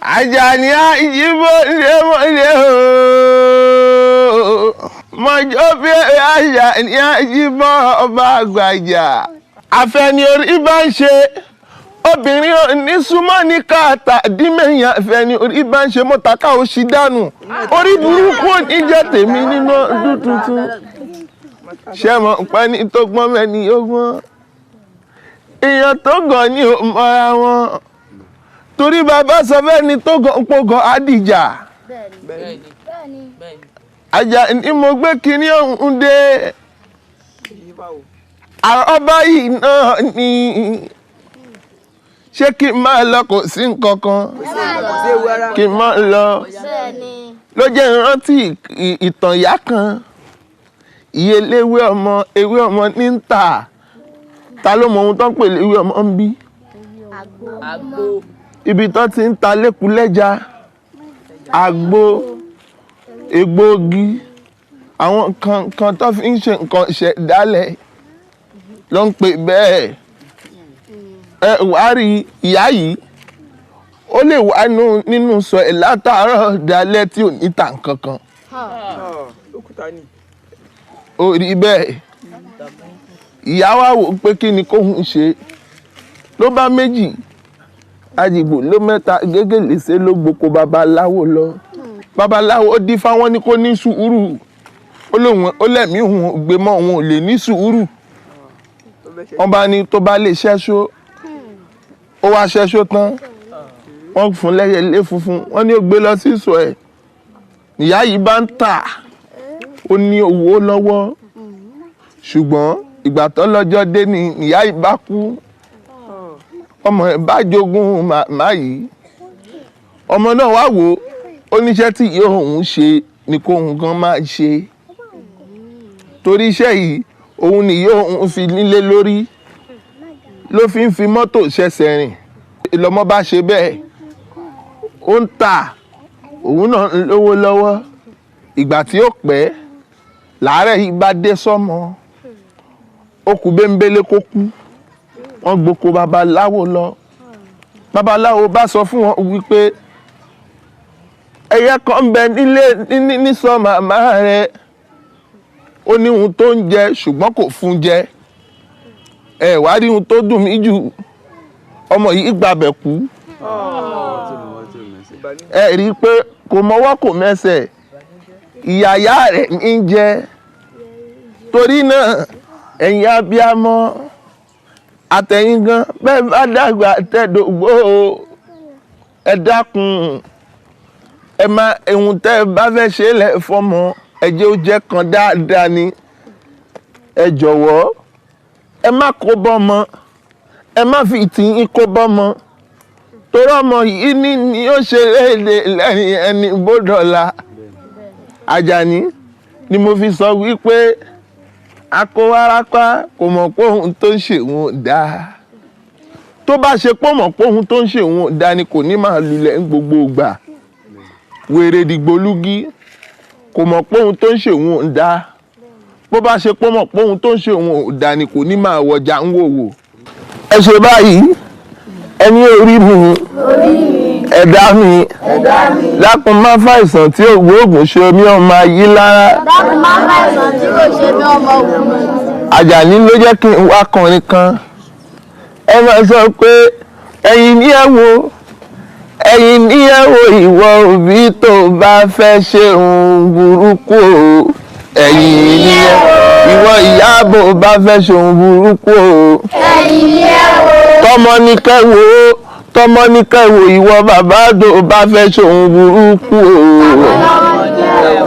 Àjàní àìjíbó ilé mọ́lẹ̀ ooo. Mọ̀jọ́ bí Àjàní àìjíbó ọba àgbàjà. Àfẹ́ni orí bá ń ṣe. Obìnrin ò ní súnmọ́ ní káàtà dímẹ̀yìn àfẹ́ni orí bá ń ṣe mọ́tàkà ó ṣì dànù. Orí burúkú ò ní jẹ́ tèmi nínú ọdún tuntun. Ṣé mọ̀ pé ní tó gbọ́n mẹ́ni ó gbọ́n? Èèyàn tó gàn ni ò mọ́ra wọn. Torí bàbá sọ fẹ́ni tó gàn pọ̀gàn àdìjà. Àjàní mo gbé kinní ọ̀hún dé. Ọba yìí náà ni. Ṣé kí n máa lọ kò sí nǹkan kan? Kí n máa lọ. Ló jẹ́ ìrántí ìtàn ìyá kan. Iye léwé ọmọ, ewé ọmọ ní ń tà. Ta ló mọ ohun tó ń pè léwé ọmọ ń bí? Àgbo. Ibi tó ti ń ta lékulẹ́ja, àgbo, egbòogi, àwọn nǹkan tó fi ń ṣe nǹkan ìṣẹ̀dálẹ̀ ló ń pè bẹ́ẹ̀. Wá rí ìyá yìí, ó lè wá nínú sọ ẹ̀ látàárọ̀ dalẹ́ tí ò ní ta nǹkan kan. Ó rí bẹ́ẹ̀. Ìyá wa wò pé kí ni kóhun ṣe. Ló bá méjì, àjìgbò ló mẹ́ta gégèlè ṣe ló gboko babaláwo lọ. Babaláwo dífá wọn ní kó ní sùúrù. Ó lẹ̀mí òun gbé mọ́ òun ò lè ní sùúrù. Wọ́n bá ní tó bá lè ṣẹ́ṣó. Ó wá ṣẹ́ṣó tán. Wọ́n fún lẹ́yẹlé funfun. Wọ́n ní ó gbé lọ sí ìsọ̀ ẹ̀. Ìyá yìí bá ń tà. Ó ní owó lọ́wọ́. Ṣùgbọ́n ìgbà tó lọ́jọ́ dé ni ìyá yìí bá kú. Ọmọ ẹ̀ bá jogún màmá yìí. Ọmọ náà wá wò ó níṣẹ́ tí ìyá òun ṣe ni kóhun gan máa ṣe. Torí iṣẹ́ yìí òun ni ìyá òun fi nílé lórí. Ló fi ń fi mọ́tò ṣẹ̀ṣẹ̀ rìn. Lọ́mọ bá ṣe bẹ́ẹ̀. Ó ń tà. Òun náà ń lówó lọ́wọ́. Ìgbà tí ó pẹ́ làárẹ̀ yìí bá dé sọ́mọ. Ó kú bẹ́ńbélé kó kú. Wọ́n gboko babaláwo lọ. Babaláwo bá sọ fún wọn wípé ẹyẹ kan ń bẹ nílé nísọ màmá rẹ̀. Ó ní ohun tó ń jẹ ṣùgbọ́n kò fún jẹ. Ẹ wá rí ohun tó dùn mí jù. Ọmọ yìí gbabẹ̀ kú. Ẹ rí i pé kò mọwọ́ kò mẹsẹ̀. Ìyàyá rẹ̀ ń jẹ. Torí náà ẹ̀yin abiyamọ àtẹ̀yin gan bẹ́ẹ̀ bá dàgbà tẹ̀dògbò ẹ dákun ẹ má ehun tẹ́ ẹ bá fẹ́ ṣe lẹ̀ fọ́mọ ẹ jẹ́ ó jẹ́ kan dáadáa ni. Ẹ jọ̀wọ́ ẹ má kó bọ́mọ ẹ má fi tìyín kó bọ́mọ. Torí ọmọ yìí ni ó ṣe léde lẹ́yìn ẹni bódọ̀la. Àjàní ni mo fi sọ wípé akówárápá kò mọ̀ pé ohun tó ń ṣe òun ò dáa. Tó bá ṣe pé mọ̀ pé ohun tó ń ṣe òun ò dáa ni kò ní máa lulẹ̀ ń gbogbo ìgbà. Wèrè dìgbòlugi kò mọ̀ pé ohun tó ń ṣe òun ò dáa. Bó bá ṣe pé mọ̀ pé ohun tó ń ṣe òun ò dáa ni kò ní máa wọjà ń wòwò. Ẹ ṣe báyìí ẹni orí mi ẹ̀dá mi dákun má fàìsàn tí ògbóògùn ṣe mí ọmọ ayé lára. Dákun má fàìsàn tí kò ṣe mí ọmọ ògùn. Àjàní ló jẹ́ kí n wá kọrin kan. Ẹ máa sọ pé ẹ̀yin ní ẹ wò ẹ̀yin ní ẹ wò ìwọ òbí tó bá fẹ́ ṣe ohun burúkú o. Ẹ̀yin ní ẹ wò ìwọ ìyá bó bá fẹ́ ṣe ohun burúkú o. Ẹ̀yin ní ẹ wò. Tọmọ ní kẹ́ wò ìwọ bàbá tó bá fẹ́ ṣe ohun burúkú o.